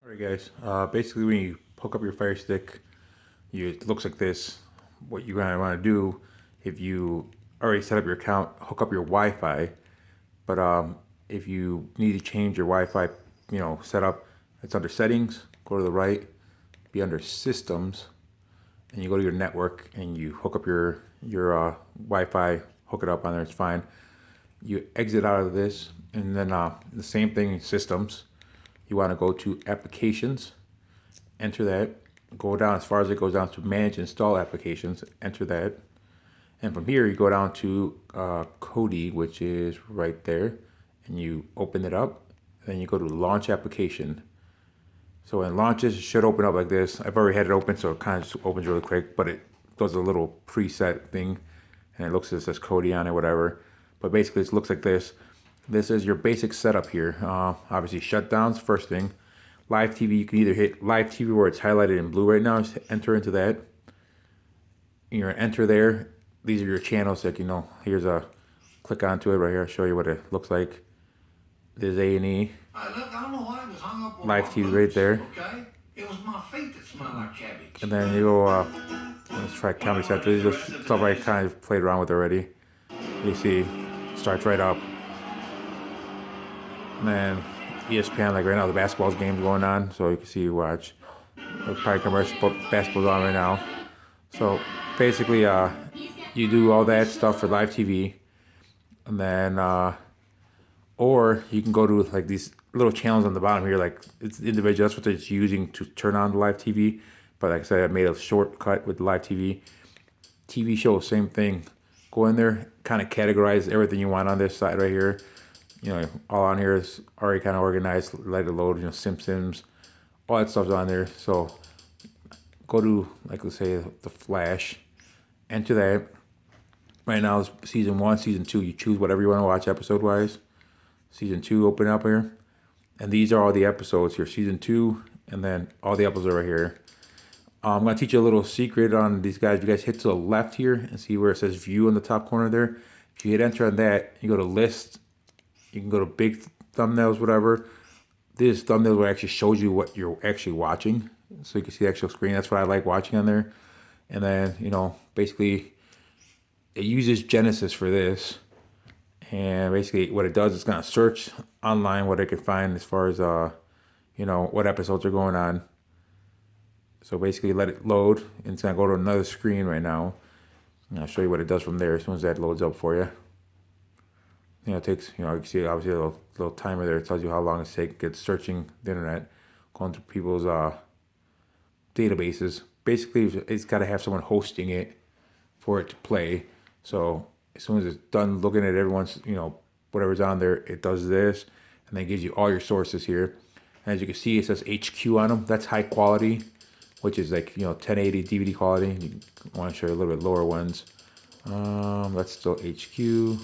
Alright guys, basically when you hook up your Fire Stick, it looks like this. What you're going to want to do, if you already set up your account, hook up your Wi-Fi. But if you need to change your Wi-Fi, setup, it's under Settings. Go to the right, be under Systems, and you go to your network and you hook up your Wi-Fi. Hook it up on there. It's fine. You exit out of this, and then the same thing, Systems. You want to go to Applications, enter that, go down as far as it goes down to Manage Install Applications, enter that, and from here you go down to kodi, which is right there, and you open it up, then you go to Launch Application. So when it launches, it should open up like this. I've already had it open, so it kind of just opens really quick, but it does a little preset thing, and it looks as it says kodi on it, whatever. But basically it looks like this. This is your basic setup here. Obviously shutdowns, first thing. Live TV, you can either hit Live TV where it's highlighted in blue right now, just enter into that. You're gonna enter there. These are your channels, like here's a, click onto it right here, I'll show you what it looks like. There's A&E. Live TV right there. Okay? It was my feet that smelled like cabbage. And then you go, let's try Comedy Central. These are stuff I kind of played around with already. You see, starts right up. And then ESPN, like right now the basketball's game's going on, so you can see, watch. Probably commercial, basketball's on right now. So basically, you do all that stuff for live TV, and then, or you can go to like these little channels on the bottom here, like it's individual. That's what they're using to turn on the live TV. But like I said, I made a shortcut with live TV. TV show, same thing. Go in there, kind of categorize everything you want on this side right here. All on here is already kind of organized. Let it load. Simpsons, all that stuff's on there. So go to, like, let's say the Flash. Enter that. Right now is season 1, season 2. You choose whatever you want to watch episode wise. Season 2 open up here, and these are all the episodes here. Season 2, and then all the episodes are right here. I'm gonna teach you a little secret on these guys. You guys hit to the left here and see where it says View in the top corner there. If you hit enter on that, you go to List. You can go to big thumbnails, whatever. This thumbnail where actually shows you what you're actually watching, so you can see the actual screen. That's what I like watching on there. And then, basically, it uses Genesis for this. And basically, what it does is kind of search online what it can find as far as, what episodes are going on. So basically, let it load, and it's gonna go to another screen right now. And I'll show you what it does from there as soon as that loads up for you. It takes, you can see obviously a little timer there. It tells you how long it's taking. It's searching the internet, going through people's databases. Basically, it's got to have someone hosting it for it to play. So as soon as it's done looking at everyone's, whatever's on there, it does this, and then it gives you all your sources here. And as you can see, it says HQ on them. That's high quality, which is like 1080 DVD quality. You want to show you a little bit lower ones. That's still HQ.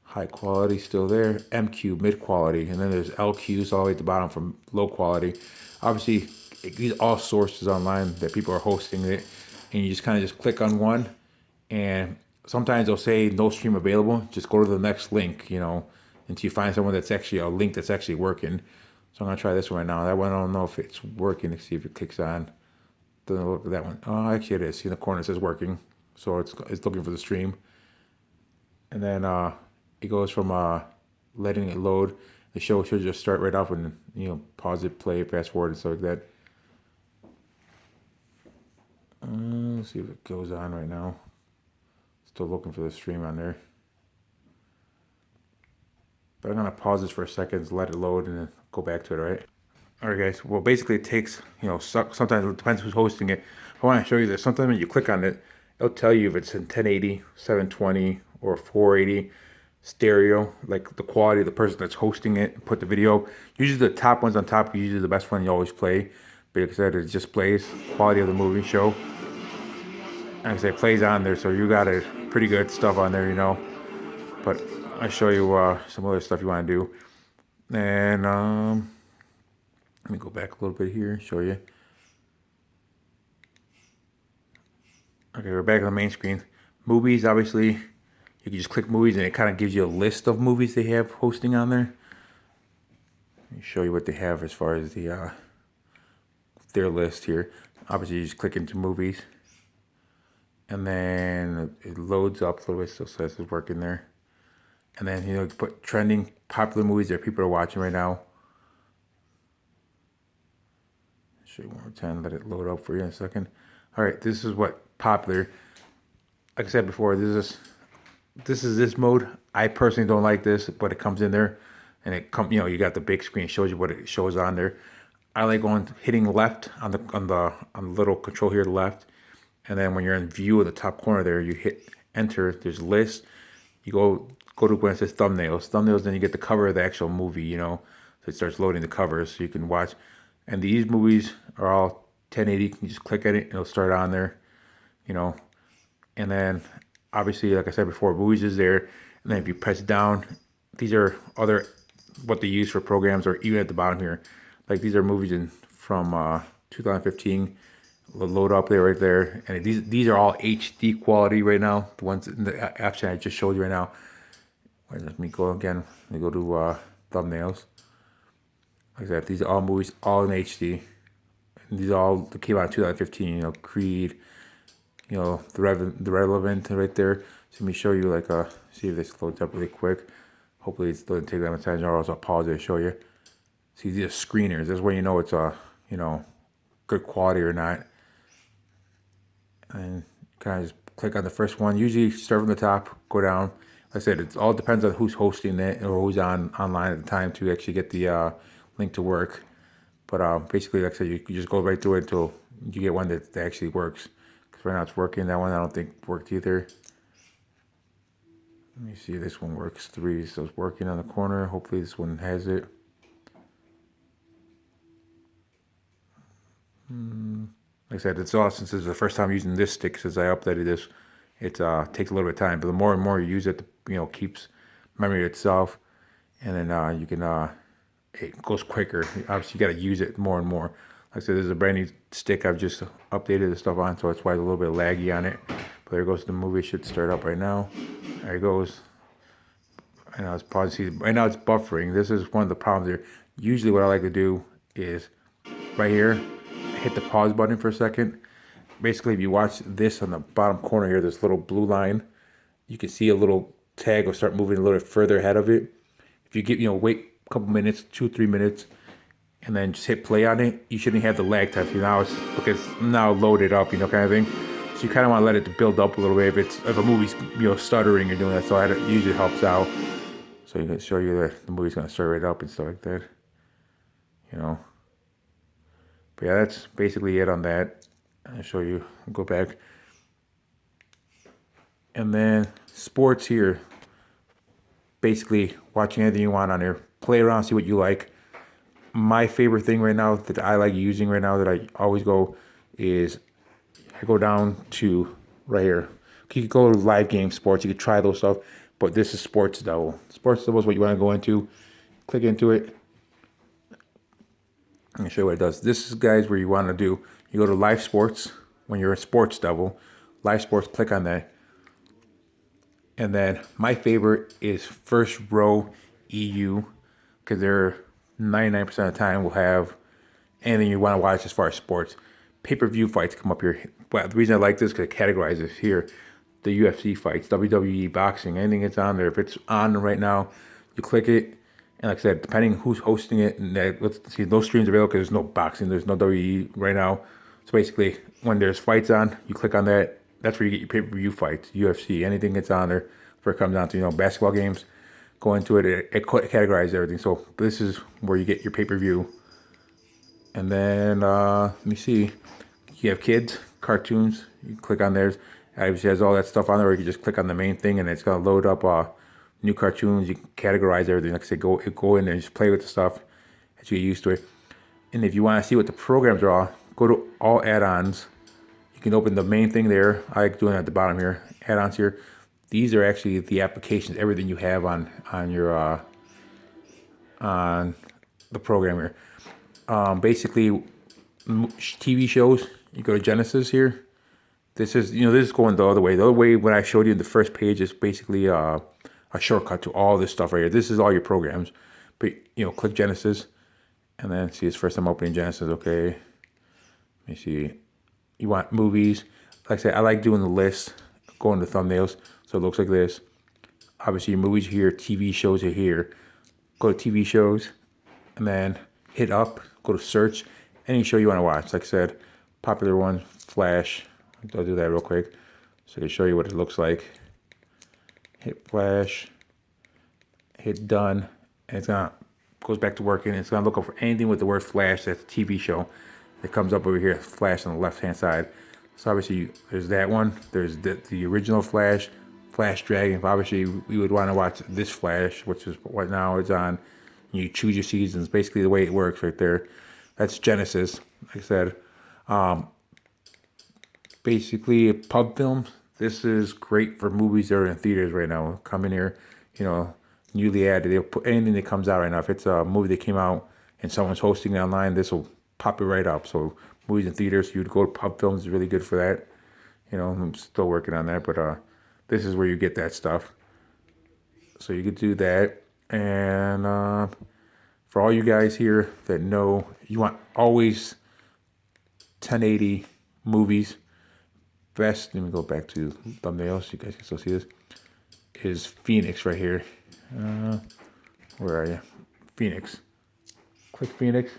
High quality still there. MQ, mid quality, and then there's LQs all the way at the bottom from low quality. Obviously, these are all sources online that people are hosting it, and you just kind of just click on one, and sometimes they'll say no stream available. Just go to the next link, until you find someone that's actually a link that's actually working. So I'm gonna try this one right now. That one I don't know if it's working. Let's see if it kicks on. Doesn't look at that one. Oh, actually it is. See in the corner it says working, so it's looking for the stream, and then it goes from letting it load. The show should just start right off and pause it, play, fast forward, and stuff like that. Let's see if it goes on right now. Still looking for the stream on there. But I'm gonna pause this for a second, let it load, and then go back to it. Right. All right, guys. Well, basically, it takes sometimes it depends who's hosting it. I want to show you this. Sometimes when you click on it, it'll tell you if it's in 1080, 720, or 480. Stereo, like the quality of the person that's hosting it, put the video. Usually the top ones on top, usually the best one you always play, because it just plays quality of the movie show. Like I say, it plays on there, so you got a pretty good stuff on there, But I'll show you some other stuff you want to do. And let me go back a little bit here, show you. Okay, we're back on the main screen. Movies, obviously. You can just click movies and it kind of gives you a list of movies they have hosting on there. Let me show you what they have as far as the their list here. Obviously, you just click into movies, and then it loads up a little bit, still says it's working there. And then you put trending popular movies that people are watching right now. Show you one more time, let it load up for you in a second. All right, this is what popular. Like I said before, this is this mode. I personally don't like this, but it comes in there, and you got the big screen, shows you what it shows on there. I like hitting left on the little control here to the left, and then when you're in view of the top corner there, you hit enter. There's list. You go to where it says thumbnails. Then you get the cover of the actual movie. So it starts loading the covers so you can watch. And these movies are all 1080. You can just click at it and it'll start on there. And then obviously, like I said before, movies is there. And then if you press down, these are other what they use for programs, or even at the bottom here. Like these are movies from 2015. Load up there right there. And these are all HD quality right now. The ones in the option I just showed you right now. Let me go again. Let me go to thumbnails. Like I said, these are all movies, all in HD. And these all came out in 2015. Creed. The relevant right there. So let me show you see if this loads up really quick. Hopefully it doesn't take that much time, or else I'll pause it and show you. See, these are screeners. This is where you know it's good quality or not. And kind of just click on the first one. Usually start from the top, go down. Like I said, it all depends on who's hosting it or who's online at the time to actually get the link to work. But basically, like I said, you just go right through it until you get one that actually works. Because right now it's working. That one I don't think worked either. Let me see if this one works. 3, so it's working on the corner. Hopefully this one has it. Like I said, it's all, since this is the first time using this stick since I updated this, it takes a little bit of time. But the more and more you use it, keeps memory itself, and then you can it goes quicker. Obviously, you got to use it more and more. Like I said, this is a brand new stick I've just updated the stuff on, so that's why it's a little bit laggy on it. But there goes the movie. It should start up right now. There it goes. Right now it's paused. See, right now it's buffering. This is one of the problems here. Usually, what I like to do is right here, hit the pause button for a second. Basically, if you watch this on the bottom corner here, this little blue line, you can see a little tag will start moving a little bit further ahead of it. If you get, wait a couple minutes, 2-3 minutes, and then just hit play on it, you shouldn't have the lag time. Now it's now loaded up, kind of thing. So you kind of want to let it build up a little bit. If a movie's, stuttering or doing that, so it usually helps out. So you can show you that the movie's going to start right up and stuff like that. But yeah, that's basically it on that. I'll show you, go back. And then sports here. Basically, watching anything you want on there. Play around, see what you like. My favorite thing right now that I like using right now that I always go is I go down to right here. You could go to live game sports. You could try those stuff. But this is Sports Double. Sports Double is what you want to go into. Click into it. Let me show you what it does. This is, guys, where you want to do. You go to Live Sports when you're in Sports Double. Live Sports, click on that. And then my favorite is First Row EU, because they're 99% of the time will have anything you want to watch as far as sports. Pay-per-view fights come up here. Well, the reason I like this is because it categorizes here. The UFC fights, WWE, boxing, anything that's on there. If it's on right now, you click it. And like I said, depending who's hosting it, and let's see, those streams are available because there's no boxing, there's no WWE right now. So basically, when there's fights on, you click on that. That's where you get your pay-per-view fights, UFC, anything that's on there. Before it comes down to, basketball games, go into it, it categorizes everything. So this is where you get your pay-per-view. And then, let me see, you have kids, cartoons, you click on theirs. It obviously has all that stuff on there, or you can just click on the main thing and it's going to load up new cartoons. You can categorize everything. Like I said, go in there and just play with the stuff as you get used to it. And if you want to see what the programs are, go to all add-ons. You can open the main thing there. I like doing it at the bottom here. Add-ons here. These are actually the applications, everything you have on your on the program here. Basically, TV shows. You go to Genesis here. This is this is going the other way. The other way, what I showed you in the first page, is basically a shortcut to all this stuff right here. This is all your programs, but click Genesis. And then see, it's first time opening Genesis. Okay. Let me see. You want movies. Like I said, I like doing the list, going to thumbnails. So it looks like this. Obviously, your movies are here, TV shows are here. Go to TV shows, and then hit up, go to search, any show you want to watch. Like I said, popular one, Flash. I'll do that real quick so I can show you what it looks like. Hit Flash, hit done, and it's gonna goes back to working. It's gonna look up for anything with the word Flash that's a TV show. It comes up over here, Flash on the left hand side. So obviously there's that one. There's the original Flash, Flash Dragon. But obviously we would want to watch this Flash, which is what now it's on. You choose your seasons. Basically the way it works right there. That's Genesis. Like I said, basically pub films. This is great for movies that are in theaters right now. Come in here, newly added. They'll put anything that comes out right now. If it's a movie that came out and someone's hosting it online, this will pop it right up. So movies in theaters, you'd go to pub films is really good for that. I'm still working on that, but this is where you get that stuff. So you could do that. And for all you guys here that know, you want always 1080 movies. Best, let me go back to thumbnails so you guys can still see this, is Phoenix right here. Where are you? Phoenix. Click Phoenix.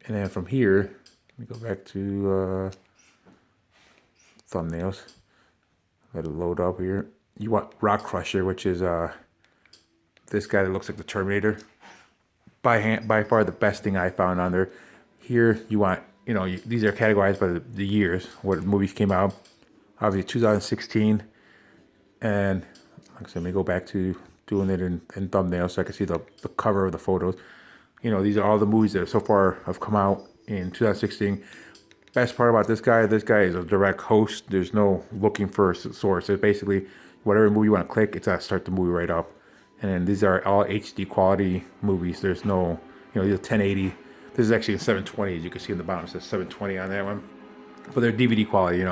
And then from here, let me go back to thumbnails. Let it load up here. You want Rock Crusher, which is this guy that looks like the Terminator. By far the best thing I found on there. Here you want, these are categorized by the years, what movies came out. Obviously 2016. And like I said, let me go back to doing it in thumbnails so I can see the cover of the photos. These are all the movies that so far have come out in 2016. Best part about this guy is a direct host. There's no looking for a source. It's basically whatever movie you want to click, it's going to start the movie right up. And then these are all HD quality movies. There's no, these are 1080. This is actually a 720, as you can see in the bottom. It says 720 on that one. But they're DVD quality,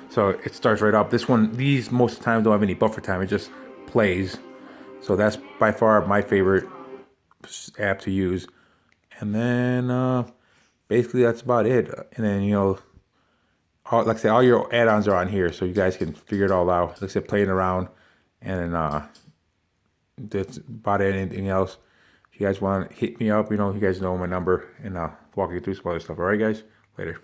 So it starts right up. This one, these most of the time don't have any buffer time. It just plays. So that's by far my favorite app to use. And then basically that's about it. And then, like I said, all your add-ons are on here. So you guys can figure it all out. Like I said, playing around. And then that's about it. Anything else. If you guys want to hit me up, you guys know my number. And I'll walk you through some other stuff. All right, guys? Later.